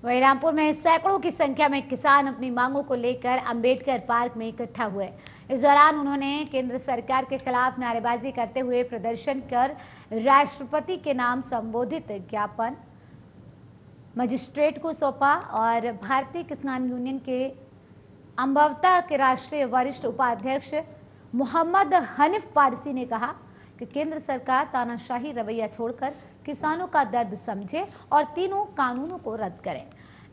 वहीं रामपुर में सैकड़ों की संख्या में किसान अपनी मांगों को लेकर अंबेडकर पार्क में इकट्ठा हुए। इस दौरान उन्होंने केंद्र सरकार के खिलाफ नारेबाजी करते हुए प्रदर्शन कर राष्ट्रपति के नाम संबोधित ज्ञापन मजिस्ट्रेट को सौंपा और भारतीय किसान यूनियन के अम्बवता के राष्ट्रीय वरिष्ठ उपाध्यक्ष मोहम्मद हनीफ फारसी ने कहा कि केंद्र सरकार तानाशाही रवैया छोड़कर किसानों का दर्द समझे और तीनों कानूनों को रद्द करें,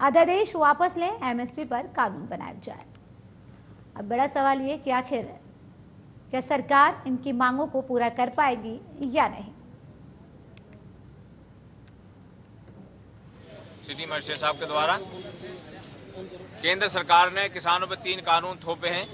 अध्यादेश वापस लें, एमएसपी पर कानून बनाया जाए। अब बड़ा सवाल ये कि आखिर क्या सरकार इनकी मांगों को पूरा कर पाएगी या नहीं। सिटी मजिस्ट्रेट साहब के द्वारा केंद्र सरकार ने किसानों पर 3 कानून थोपे हैं,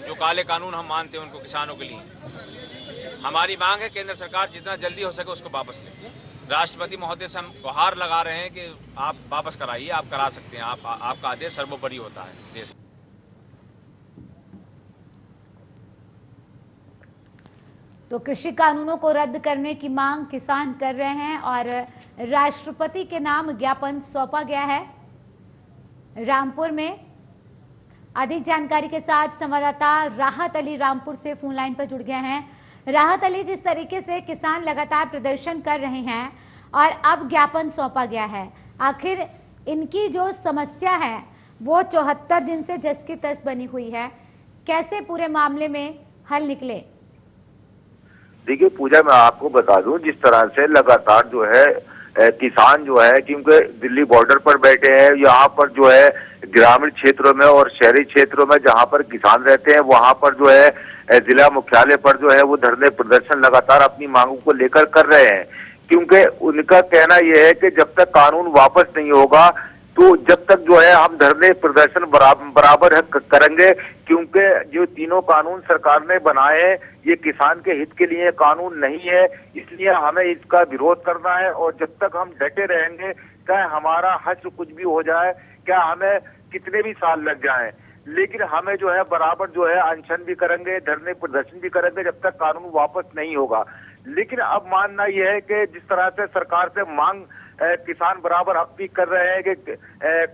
जो काले कानून हम मानते हैं उनको किसानों के लिए। हमारी मांग है केंद्र सरकार जितना जल्दी हो सके उसको वापस ले। राष्ट्रपति महोदय से हम गुहार लगा रहे हैं कि आप वापस कराइए, आप करा सकते हैं, आपका आदेश सर्वोपरि होता है देश। तो कृषि कानूनों को रद्द करने की मांग किसान कर रहे हैं और राष्ट्रपति के नाम ज्ञापन सौंपा गया है। रामपुर में अधिक जानकारी के साथ संवाददाता राहत अली रामपुर से फोन लाइन पर जुड़ गए हैं। राहत अली, जिस तरीके से किसान लगातार प्रदर्शन कर रहे हैं और अब ज्ञापन सौंपा गया है, आखिर इनकी जो समस्या है वो 74 दिन से जस की तस बनी हुई है, कैसे पूरे मामले में हल निकले? देखिए पूजा, मैं आपको बता दूं, जिस तरह से लगातार जो है किसान जो है, क्योंकि दिल्ली बॉर्डर पर बैठे हैं, यहाँ पर जो है ग्रामीण क्षेत्रों में और शहरी क्षेत्रों में जहाँ पर किसान रहते हैं वहाँ पर जो है जिला मुख्यालय पर जो है वो धरने प्रदर्शन लगातार अपनी मांगों को लेकर कर रहे हैं। क्योंकि उनका कहना यह है कि जब तक कानून वापस नहीं होगा तो जब तक जो है हम धरने प्रदर्शन बराबर करेंगे, क्योंकि जो तीनों कानून सरकार ने बनाए हैं ये किसान के हित के लिए कानून नहीं है, इसलिए हमें इसका विरोध करना है। और जब तक हम डटे रहेंगे, चाहे हमारा हश्र कुछ भी हो जाए, क्या हमें कितने भी साल लग जाएं, लेकिन हमें जो है बराबर जो है अनशन भी करेंगे, धरने प्रदर्शन भी करेंगे जब तक कानून वापस नहीं होगा। लेकिन अब मानना यह है कि जिस तरह से सरकार से मांग किसान बराबर अब भी कर रहे हैं कि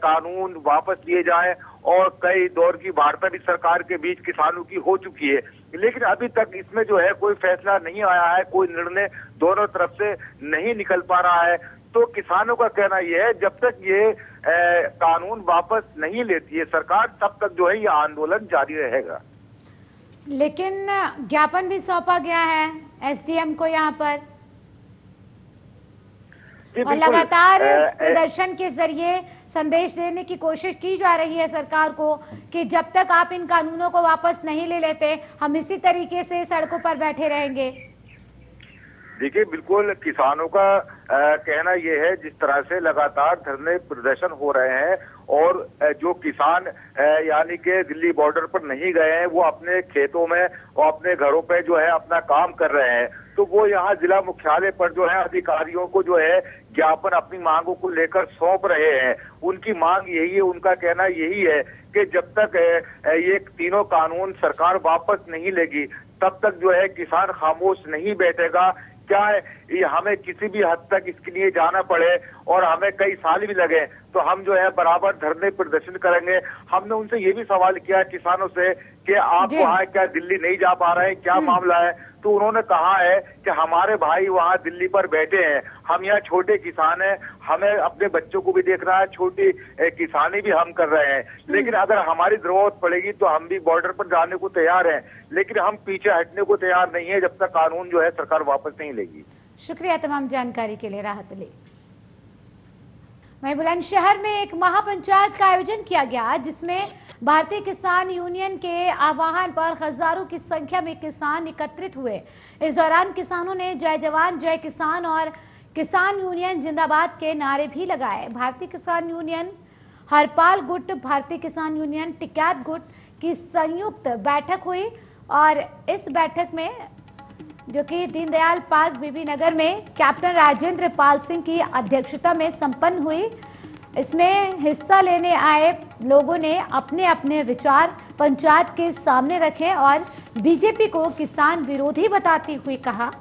कानून वापस लिए जाएं, और कई दौर की वार्ता भी सरकार के बीच किसानों की हो चुकी है, लेकिन अभी तक इसमें जो है कोई फैसला नहीं आया है, कोई निर्णय दोनों तरफ से नहीं निकल पा रहा है। तो किसानों का कहना यह है जब तक ये कानून वापस नहीं लेती है सरकार, तब तक जो है ये आंदोलन जारी रहेगा। लेकिन ज्ञापन भी सौंपा गया है एसडीएम को यहाँ पर, और लगातार प्रदर्शन के जरिए संदेश देने की कोशिश की जा रही है सरकार को कि जब तक आप इन कानूनों को वापस नहीं ले लेते हम इसी तरीके से सड़कों पर बैठे रहेंगे। देखिए बिल्कुल किसानों का कहना यह है, जिस तरह से लगातार धरने प्रदर्शन हो रहे हैं और जो किसान यानी कि दिल्ली बॉर्डर पर नहीं गए हैं वो अपने खेतों में और अपने घरों पे जो है अपना काम कर रहे हैं, तो वो यहाँ जिला मुख्यालय पर जो है अधिकारियों को जो है ज्ञापन अपनी मांगों को लेकर सौंप रहे हैं। उनकी मांग यही है, उनका कहना यही है कि जब तक ये तीनों कानून सरकार वापस नहीं लेगी तब तक जो है किसान खामोश नहीं बैठेगा। क्या ये हमें किसी भी हद तक इसके लिए जाना पड़े और हमें कई साल भी लगे तो हम जो है बराबर धरने प्रदर्शन करेंगे। हमने उनसे ये भी सवाल किया किसानों से कि आप वहाँ क्या दिल्ली नहीं जा पा रहे हैं, क्या मामला है, तो उन्होंने कहा है कि हमारे भाई वहाँ दिल्ली पर बैठे हैं, हम यहाँ छोटे किसान हैं, हमें अपने बच्चों को भी देखना है, छोटी किसानी भी हम कर रहे हैं, लेकिन अगर हमारी जरूरत पड़ेगी तो हम भी बॉर्डर पर जाने को तैयार हैं, लेकिन हम पीछे हटने को तैयार नहीं है जब तक कानून जो है सरकार वापस नहीं लेगी। शुक्रिया तमाम जानकारी के लिए राहत अली। वहीं बुलंदशहर में एक महापंचायत का आयोजन किया गया जिसमें भारतीय किसान यूनियन के आह्वान पर हजारों की संख्या में किसान एकत्रित हुए। इस दौरान किसानों ने जय जवान जय किसान और किसान यूनियन जिंदाबाद के नारे भी लगाए। भारतीय किसान यूनियन हरपाल गुट, भारतीय किसान यूनियन टिकैत गुट की संयुक्त बैठक हुई और इस बैठक में जो कि दीनदयाल पार्क बीबी नगर में कैप्टन राजेंद्र पाल सिंह की अध्यक्षता में संपन्न हुई। इसमें हिस्सा लेने आए लोगों ने अपने अपने विचार पंचायत के सामने रखे और बीजेपी को किसान विरोधी बताती हुई कहा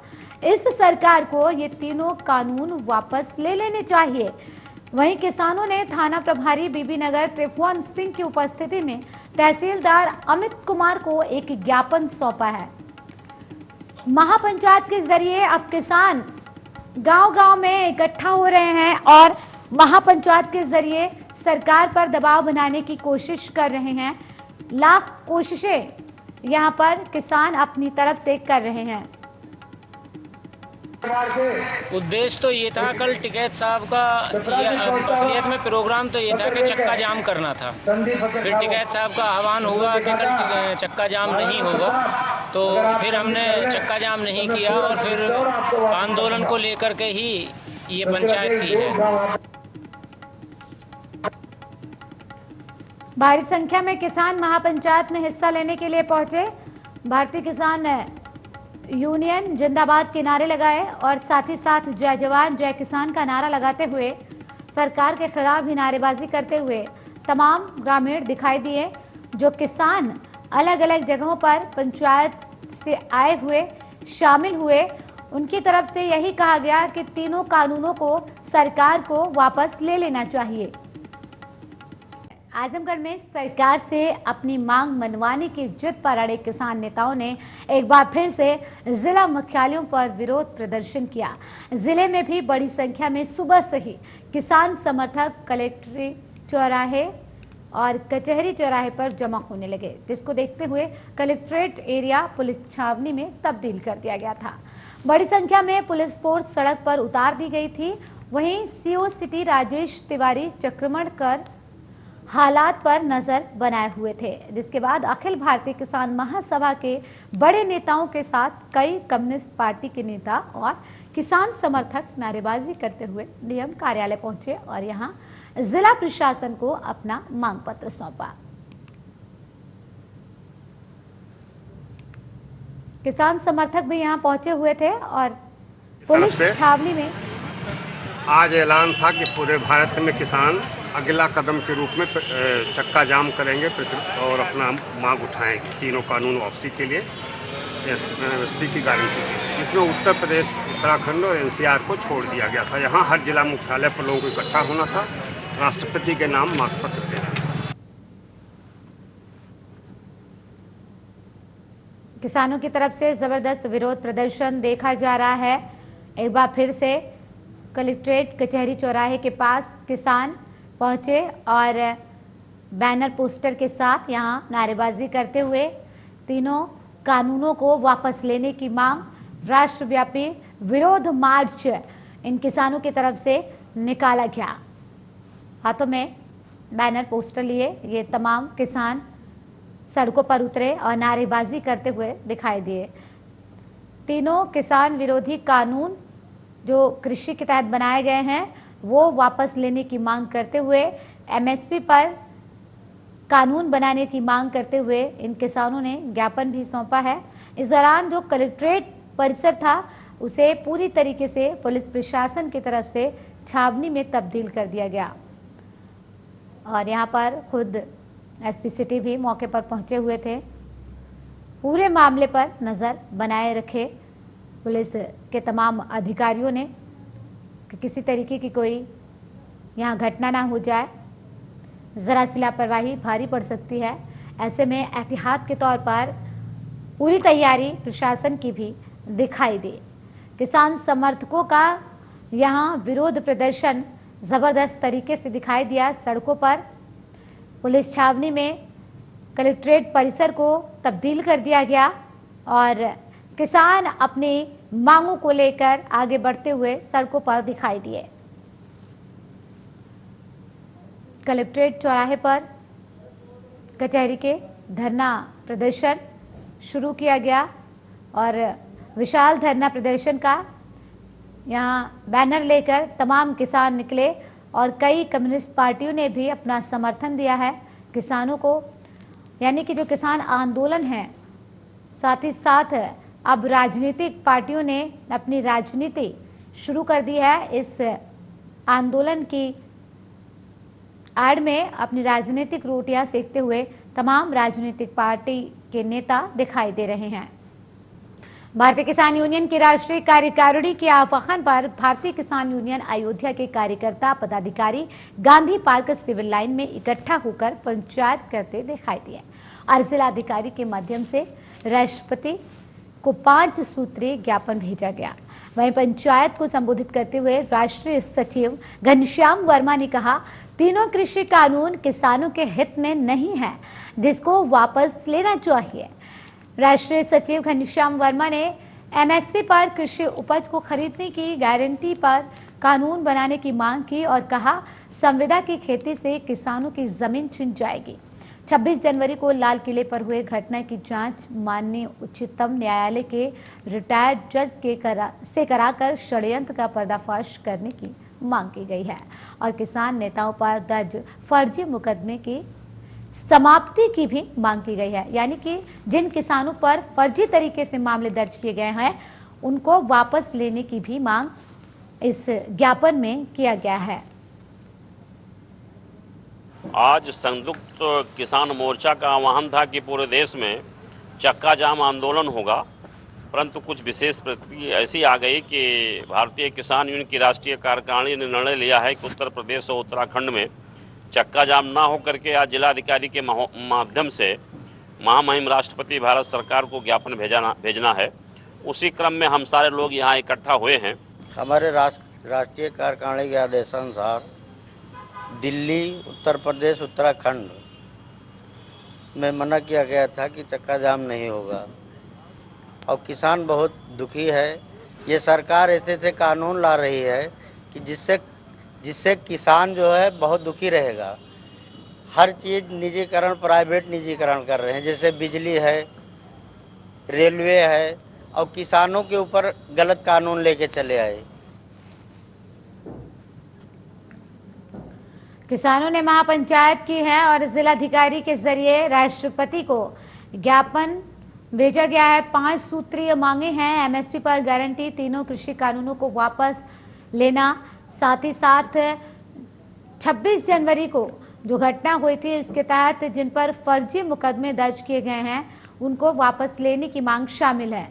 इस सरकार को ये तीनों कानून वापस ले लेने चाहिए। वहीं किसानों ने थाना प्रभारी बीबीनगर त्रिभुवन सिंह की उपस्थिति में तहसीलदार अमित कुमार को एक ज्ञापन सौंपा है। महापंचायत के जरिए अब किसान गांव-गांव में इकट्ठा हो रहे हैं और महापंचायत के जरिए सरकार पर दबाव बनाने की कोशिश कर रहे हैं। लाख कोशिशें यहां पर किसान अपनी तरफ से कर रहे हैं। उद्देश्य तो ये था, कल टिकैत साहब का असलियत में प्रोग्राम तो ये था कि चक्का जाम करना था। फिर टिकैत साहब का आह्वान हुआ कि कल चक्का जाम नहीं होगा, तो फिर हमने चक्का जाम नहीं किया और फिर आंदोलन को लेकर के ही ये पंचायत की है। भारी संख्या में किसान महापंचायत में हिस्सा लेने के लिए पहुंचे। भारतीय किसान यूनियन जिंदाबाद के नारे लगाए और साथ ही साथ जय जवान जय किसान का नारा लगाते हुए सरकार के खिलाफ भी नारेबाजी करते हुए तमाम ग्रामीण दिखाई दिए। जो किसान अलग अलग जगहों पर पंचायत से आए हुए शामिल हुए, उनकी तरफ से यही कहा गया कि तीनों कानूनों को सरकार को वापस ले लेना चाहिए। आजमगढ़ में सरकार से अपनी मांग मनवाने की जिद पर अड़े किसान नेताओं ने एक बार फिर से जिला मुख्यालयों पर विरोध प्रदर्शन किया। जिले में भी बड़ी संख्या में सुबह से ही किसान समर्थक कलेक्ट्रेट चौराहे और कचहरी चौराहे पर जमा होने लगे, जिसको देखते हुए कलेक्ट्रेट एरिया पुलिस छावनी में तब्दील कर दिया गया था। बड़ी संख्या में पुलिस फोर्स सड़क पर उतार दी गई थी। वहीं सीओ सिटी राजेश तिवारी चक्रमण कर हालात पर नजर बनाए हुए थे, जिसके बाद अखिल भारतीय किसान महासभा के बड़े नेताओं के साथ कई कम्युनिस्ट पार्टी के नेता और किसान समर्थक नारेबाजी करते हुए डीएम कार्यालय पहुंचे और यहां जिला प्रशासन को अपना मांग पत्र सौंपा। किसान समर्थक भी यहां पहुंचे हुए थे और पुलिस छावनी में आज ऐलान था कि पूरे भारत में किसान अगला कदम के रूप में चक्का जाम करेंगे और अपना मांग उठाएंगे तीनों कानून वापसी के लिए एसपी की गारंटी, जिसमें उत्तर प्रदेश, उत्तराखंड और एनसीआर को छोड़ दिया गया था। यहाँ हर जिला मुख्यालय पर लोगों को इकट्ठा होना था, राष्ट्रपति के नाम मांग पत्र देना। किसानों की तरफ से जबरदस्त विरोध प्रदर्शन देखा जा रहा है। एक बार फिर से कलेक्ट्रेट कचहरी चौराहे के पास किसान पहुंचे और बैनर पोस्टर के साथ यहां नारेबाजी करते हुए तीनों कानूनों को वापस लेने की मांग, राष्ट्रव्यापी विरोध मार्च इन किसानों की तरफ से निकाला गया। हाथों में बैनर पोस्टर लिए ये तमाम किसान सड़कों पर उतरे और नारेबाजी करते हुए दिखाई दिए। तीनों किसान विरोधी कानून जो कृषि के तहत बनाए गए हैं वो वापस लेने की मांग करते हुए एमएसपी पर कानून बनाने की मांग करते हुए इन किसानों ने ज्ञापन भी सौंपा है। इस दौरान जो कलेक्ट्रेट परिसर था उसे पूरी तरीके से पुलिस प्रशासन की तरफ से छावनी में तब्दील कर दिया गया और यहाँ पर खुद एसपी सिटी भी मौके पर पहुंचे हुए थे। पूरे मामले पर नजर बनाए रखे पुलिस के तमाम अधिकारियों ने कि किसी तरीके की कोई यहाँ घटना ना हो जाए, जरा सी लापरवाही भारी पड़ सकती है। ऐसे में एहतियात के तौर पर पूरी तैयारी प्रशासन की भी दिखाई दी। किसान समर्थकों का यहाँ विरोध प्रदर्शन जबरदस्त तरीके से दिखाई दिया। सड़कों पर पुलिस छावनी में कलेक्ट्रेट परिसर को तब्दील कर दिया गया और किसान अपनी मांगों को लेकर आगे बढ़ते हुए सड़कों पर दिखाई दिए। कलेक्ट्रेट चौराहे पर कचहरी के धरना प्रदर्शन शुरू किया गया और विशाल धरना प्रदर्शन का यहां बैनर लेकर तमाम किसान निकले और कई कम्युनिस्ट पार्टियों ने भी अपना समर्थन दिया है किसानों को। यानी कि जो किसान आंदोलन है, साथ ही साथ अब राजनीतिक पार्टियों ने अपनी राजनीति शुरू कर दी है। इस आंदोलन की आड़ में अपनी राजनीतिक रोटियां सेकते हुए तमाम राजनीतिक पार्टी के नेता दिखाई दे रहे हैं। भारतीय किसान यूनियन की राष्ट्रीय कार्यकारिणी के आह्वान पर भारतीय किसान यूनियन अयोध्या के कार्यकर्ता पदाधिकारी गांधी पार्क सिविल लाइन में इकट्ठा होकर पंचायत करते दिखाई दिए और जिलाधिकारी के माध्यम से राष्ट्रपति को 5 सूत्रीय ज्ञापन भेजा गया। वहीं पंचायत को संबोधित करते हुए राष्ट्रीय सचिव घनश्याम वर्मा ने कहा, तीनों कृषि कानून किसानों के हित में नहीं है, जिसको वापस लेना चाहिए। राष्ट्रीय सचिव घनश्याम वर्मा ने एमएसपी पर कृषि उपज को खरीदने की गारंटी पर कानून बनाने की मांग की और कहा, संविदा की खेती से किसानों की जमीन छिन जाएगी। 26 जनवरी को लाल किले पर हुए घटना की जांच माननीय उच्चतम न्यायालय के रिटायर्ड जज से कराकर षड्यंत्र का पर्दाफाश करने की मांग की गई है और किसान नेताओं पर दर्ज फर्जी मुकदमे की समाप्ति की भी मांग की गई है। यानी कि जिन किसानों पर फर्जी तरीके से मामले दर्ज किए गए हैं उनको वापस लेने की भी मांग इस ज्ञापन में किया गया है। आज संयुक्त किसान मोर्चा का आह्वान था कि पूरे देश में चक्का जाम आंदोलन होगा, परंतु कुछ विशेष परिस्थिति ऐसी आ गई कि भारतीय किसान यूनियन की राष्ट्रीय कार्यकारिणी ने निर्णय लिया है कि उत्तर प्रदेश और उत्तराखंड में चक्का जाम ना हो करके आज जिलाधिकारी के माध्यम से महामहिम राष्ट्रपति भारत सरकार को ज्ञापन भेजना है। उसी क्रम में हम सारे लोग यहाँ इकट्ठा हुए हैं। हमारे राष्ट्रीय कार्यकारिणी के आदेशानुसार दिल्ली, उत्तर प्रदेश, उत्तराखंड में मना किया गया था कि चक्का जाम नहीं होगा और किसान बहुत दुखी है। ये सरकार ऐसे कानून ला रही है कि जिससे किसान जो है बहुत दुखी रहेगा। हर चीज़ निजीकरण, प्राइवेट निजीकरण कर रहे हैं, जैसे बिजली है, रेलवे है और किसानों के ऊपर गलत कानून लेके चले आए। किसानों ने महापंचायत की है और जिलाधिकारी के जरिए राष्ट्रपति को ज्ञापन भेजा गया है। 5 सूत्रीय मांगे हैं। एमएसपी पर गारंटी, तीनों कृषि कानूनों को वापस लेना, साथ ही साथ 26 जनवरी को जो घटना हुई थी उसके तहत जिन पर फर्जी मुकदमे दर्ज किए गए हैं उनको वापस लेने की मांग शामिल है।